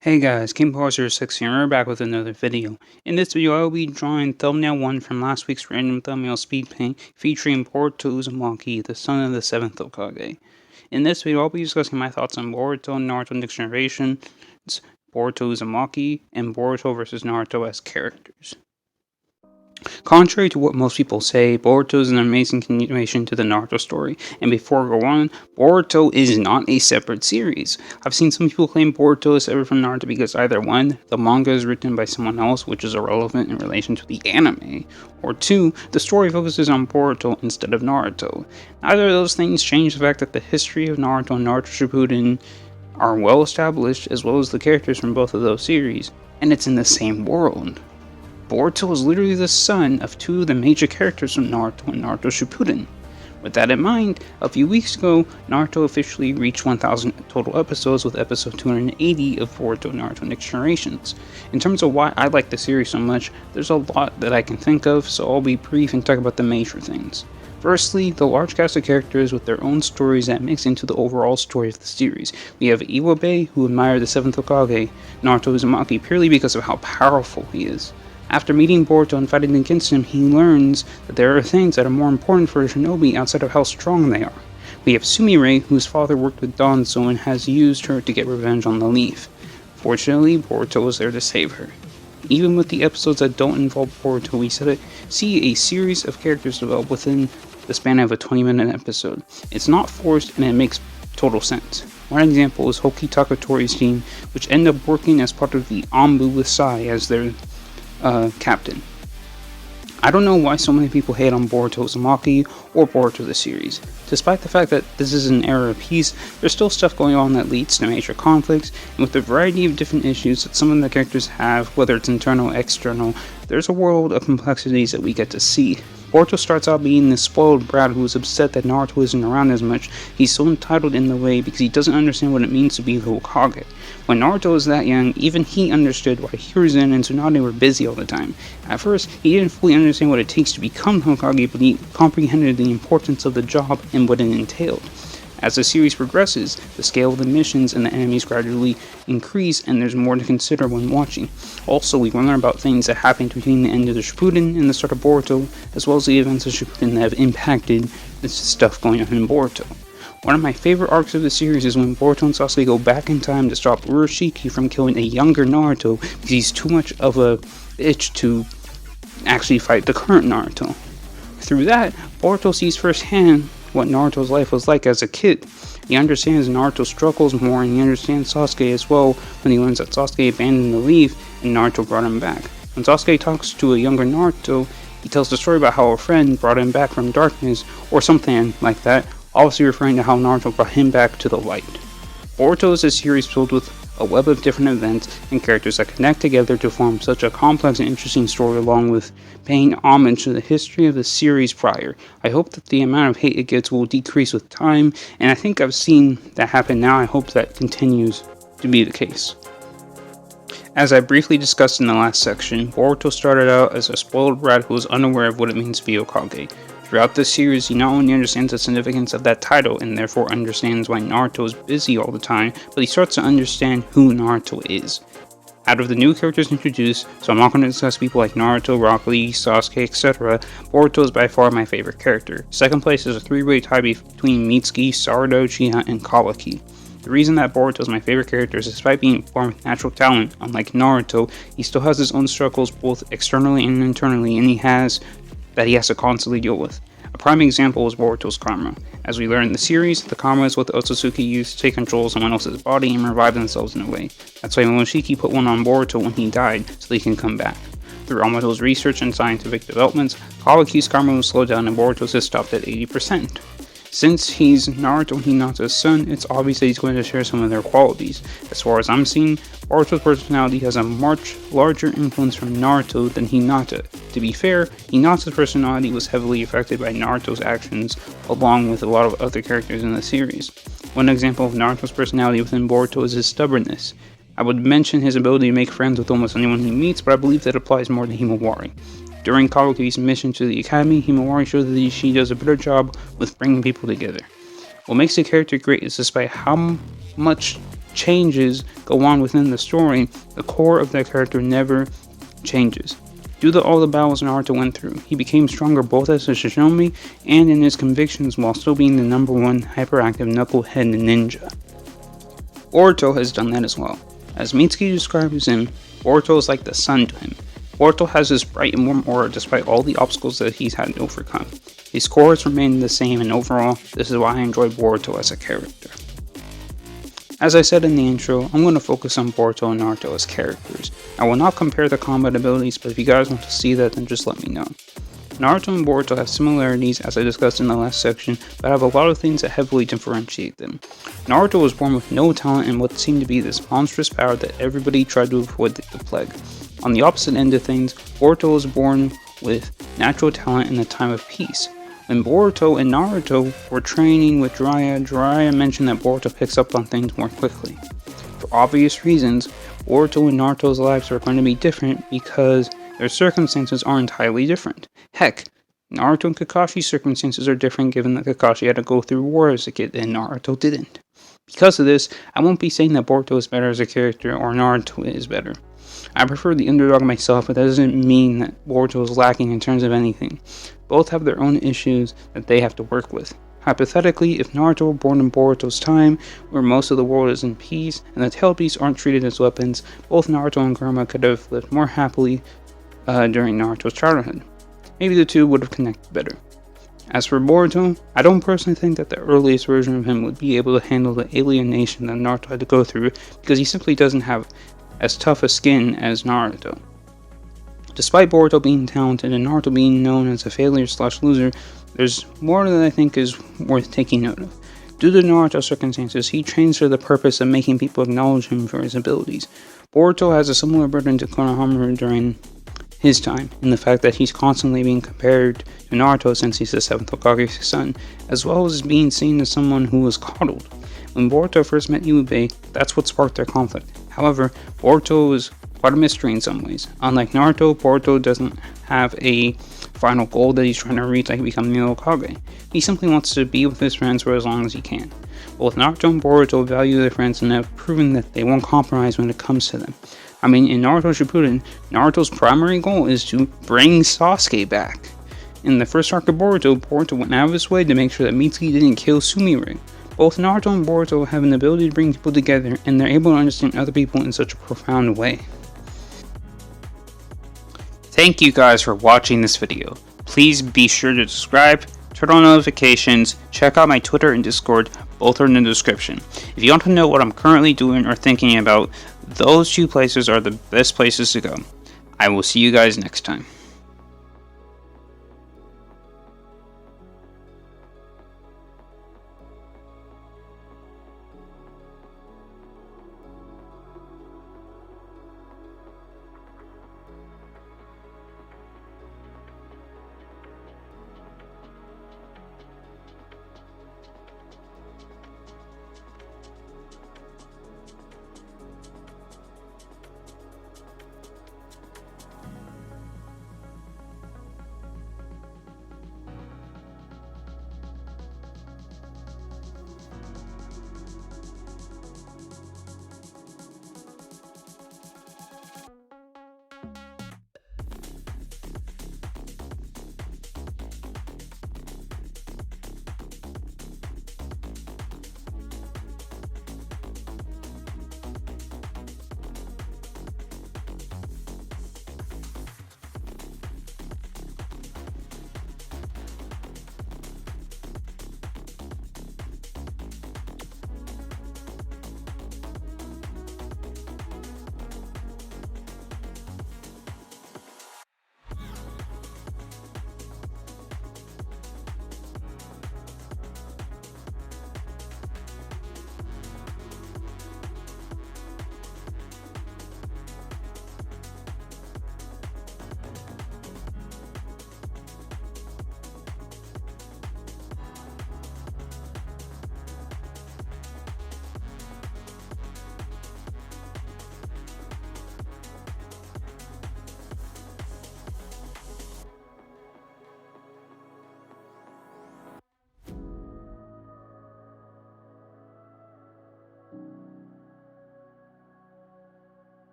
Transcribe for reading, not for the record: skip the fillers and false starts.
Hey guys, King06 here, and we're back with another video. In this video, I will be drawing thumbnail 1 from last week's random thumbnail Speedpaint featuring Boruto Uzumaki, the son of the 7th Hokage. In this video, I'll be discussing my thoughts on Boruto and Naruto Next Generation, Boruto Uzumaki, and Boruto vs. Naruto as characters. Contrary to what most people say, Boruto is an amazing continuation to the Naruto story, and before I go on, Boruto is not a separate series. I've seen some people claim Boruto is separate from Naruto because either 1, the manga is written by someone else, which is irrelevant in relation to the anime, or 2, the story focuses on Boruto instead of Naruto. Neither of those things change the fact that the history of Naruto and Naruto Shippuden are well established, as well as the characters from both of those series, and it's in the same world. Boruto is literally the son of 2 of the major characters from Naruto and Naruto Shippuden. With that in mind, a few weeks ago, Naruto officially reached 1,000 total episodes with episode 280 of Boruto Naruto Next Generations. In terms of why I like the series so much, there's a lot that I can think of, so I'll be brief and talk about the major things. Firstly, the large cast of characters with their own stories that mix into the overall story of the series. We have Iwabe, who admired the 7th Hokage, Naruto Uzumaki purely because of how powerful he is. After meeting Boruto and fighting against him, he learns that there are things that are more important for a shinobi outside of how strong they are. We have Sumire, whose father worked with Danzo and has used her to get revenge on the Leaf. Fortunately, Boruto was there to save her. Even with the episodes that don't involve Boruto, we see a series of characters develop within the span of a 20-minute episode. It's not forced and it makes total sense. One example is Hoki Takatori's team, which end up working as part of the Anbu with Sai as their captain. I don't know why so many people hate on Boruto Uzumaki or Boruto the series. Despite the fact that this is an era of peace, there's still stuff going on that leads to major conflicts, and with the variety of different issues that some of the characters have, whether it's internal or external, there's a world of complexities that we get to see. Boruto starts out being this spoiled brat who is upset that Naruto isn't around as much. He's so entitled in the way because he doesn't understand what it means to be the Hokage. When Naruto was that young, even he understood why Hiruzen and Tsunade were busy all the time. At first, he didn't fully understand what it takes to become Hokage, but he comprehended the importance of the job and what it entailed. As the series progresses, the scale of the missions and the enemies gradually increase, and there's more to consider when watching. Also, we learn about things that happened between the end of the Shippuden and the start of Boruto, as well as the events of Shippuden that have impacted this stuff going on in Boruto. One of my favorite arcs of the series is when Boruto and Sasuke go back in time to stop Urashiki from killing a younger Naruto because he's too much of a bitch to actually fight the current Naruto. Through that, Boruto sees firsthand what Naruto's life was like as a kid. He understands Naruto's struggles more, and he understands Sasuke as well when he learns that Sasuke abandoned the Leaf and Naruto brought him back. When Sasuke talks to a younger Naruto, he tells the story about how a friend brought him back from darkness, or something like that, obviously referring to how Naruto brought him back to the light. Boruto is a series filled with a web of different events and characters that connect together to form such a complex and interesting story, along with paying homage to the history of the series prior. I hope that the amount of hate it gets will decrease with time, and I think I've seen that happen now. I hope that continues to be the case. As I briefly discussed in the last section, Boruto started out as a spoiled brat who was unaware of what it means to be Hokage. Throughout this series, he not only understands the significance of that title and therefore understands why Naruto is busy all the time, but he starts to understand who Naruto is. Out of the new characters introduced, so I'm not going to discuss people like Naruto, Rock Lee, Sasuke, etc., Boruto is by far my favorite character. Second place is a 3-way tie between Mitsuki, Sarado, Uchiha, and Kawaki. The reason that Boruto is my favorite character is despite being born with natural talent, unlike Naruto, he still has his own struggles both externally and internally, and he has to constantly deal with. A prime example is Boruto's karma. As we learn in the series, the karma is what the Otsutsuki use to take control of someone else's body and revive themselves in a way. That's why Momoshiki put one on Boruto when he died, so they can come back. Through Amato's research and scientific developments, Kawaki's karma was slowed down and Boruto's has stopped at 80%. Since he's Naruto and Hinata's son, it's obvious that he's going to share some of their qualities. As far as I'm seeing, Boruto's personality has a much larger influence from Naruto than Hinata. To be fair, Hinata's personality was heavily affected by Naruto's actions, along with a lot of other characters in the series. One example of Naruto's personality within Boruto is his stubbornness. I would mention his ability to make friends with almost anyone he meets, but I believe that applies more to Himawari. During Kawaki's mission to the academy, Himawari showed that she does a better job with bringing people together. What makes a character great is despite how much changes go on within the story, the core of that character never changes. Due to all the battles Naruto went through, he became stronger both as a Shishomi and in his convictions while still being the #1 hyperactive knucklehead ninja. Boruto has done that as well. As Mitsuki describes him, Boruto is like the sun to him. Boruto has this bright and warm aura despite all the obstacles that he's had to overcome. His core has remained the same, and overall, this is why I enjoy Boruto as a character. As I said in the intro, I'm going to focus on Boruto and Naruto as characters. I will not compare the combat abilities, but if you guys want to see that, then just let me know. Naruto and Boruto have similarities, as I discussed in the last section, but have a lot of things that heavily differentiate them. Naruto was born with no talent and what seemed to be this monstrous power that everybody tried to avoid the plague. On the opposite end of things, Boruto was born with natural talent in a time of peace. When Boruto and Naruto were training with Jiraiya mentioned that Boruto picks up on things more quickly. For obvious reasons, Boruto and Naruto's lives are going to be different because their circumstances are entirely different. Heck, Naruto and Kakashi's circumstances are different given that Kakashi had to go through war as a kid and Naruto didn't. Because of this, I won't be saying that Boruto is better as a character or Naruto is better. I prefer the underdog myself, but that doesn't mean that Boruto is lacking in terms of anything. Both have their own issues that they have to work with. Hypothetically, if Naruto were born in Boruto's time, where most of the world is in peace and the tail beasts aren't treated as weapons, both Naruto and Kurama could have lived more happily during Naruto's childhood. Maybe the two would have connected better. As for Boruto, I don't personally think that the earliest version of him would be able to handle the alienation that Naruto had to go through because he simply doesn't have as tough a skin as Naruto. Despite Boruto being talented and Naruto being known as a failure/loser, there's more that I think is worth taking note of. Due to Naruto's circumstances, he trains for the purpose of making people acknowledge him for his abilities. Boruto has a similar burden to Konohamaru during his time, in the fact that he's constantly being compared to Naruto since he's the 7th Hokage's son, as well as being seen as someone who was coddled. When Boruto first met Yubei, that's what sparked their conflict. However, Boruto is quite a mystery in some ways. Unlike Naruto, Boruto doesn't have a final goal that he's trying to reach like becoming the Hokage. He simply wants to be with his friends for as long as he can. Both Naruto and Boruto value their friends and have proven that they won't compromise when it comes to them. I mean, in Naruto Shippuden, Naruto's primary goal is to bring Sasuke back. In the first arc of Boruto, Boruto went out of his way to make sure that Mitsuki didn't kill Sumire. Both Naruto and Boruto have an ability to bring people together, and they're able to understand other people in such a profound way. Thank you guys for watching this video. Please be sure to subscribe, turn on notifications, check out my Twitter and Discord, both are in the description. If you want to know what I'm currently doing or thinking about, those two places are the best places to go. I will see you guys next time.